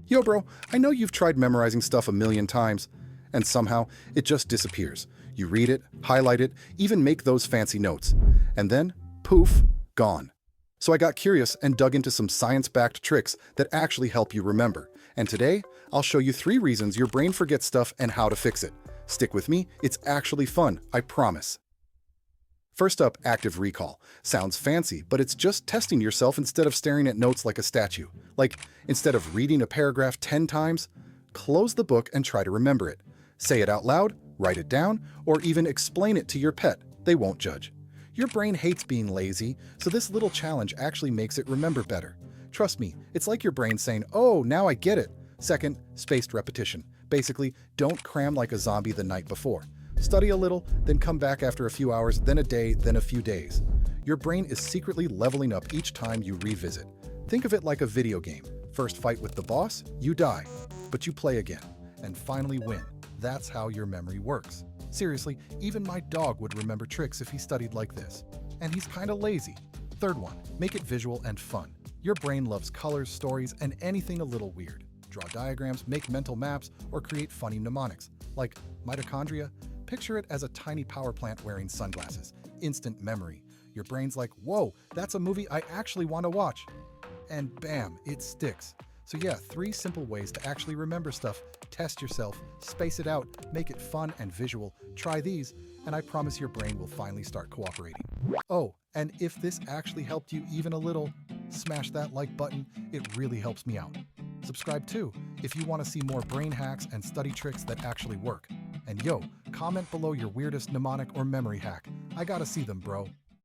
Yo, bro, I know you've tried memorizing stuff a million times, and somehow it just disappears. You read it, highlight it, even make those fancy notes, and then, poof, gone. So I got curious and dug into some science-backed tricks that actually help you remember. And today, I'll show you 3 reasons your brain forgets stuff and how to fix it. Stick with me, it's actually fun, I promise. First up, active recall. Sounds fancy, but it's just testing yourself instead of staring at notes like a statue. Like, instead of reading a paragraph 10 times, close the book and try to remember it. Say it out loud, write it down, or even explain it to your pet. They won't judge. Your brain hates being lazy, so this little challenge actually makes it remember better. Trust me, it's like your brain saying, "Oh, now I get it." Second, spaced repetition. Basically, don't cram like a zombie the night before. Study a little, then come back after a few hours, then a day, then a few days. Your brain is secretly leveling up each time you revisit. Think of it like a video game. First fight with the boss, you die, but you play again, and finally win. That's how your memory works. Seriously, even my dog would remember tricks if he studied like this. And he's kinda lazy. Third one, make it visual and fun. Your brain loves colors, stories, and anything a little weird. Draw diagrams, make mental maps, or create funny mnemonics, like mitochondria. Picture it as a tiny power plant wearing sunglasses. Instant memory. Your brain's like, whoa, that's a movie I actually want to watch. And bam, it sticks. So yeah, 3 simple ways to actually remember stuff. Test yourself, space it out, make it fun and visual. Try these, and I promise your brain will finally start cooperating. Oh, and if this actually helped you even a little, smash that like button. It really helps me out. Subscribe too, if you want to see more brain hacks and study tricks that actually work. And yo, comment below your weirdest mnemonic or memory hack. I gotta see them, bro.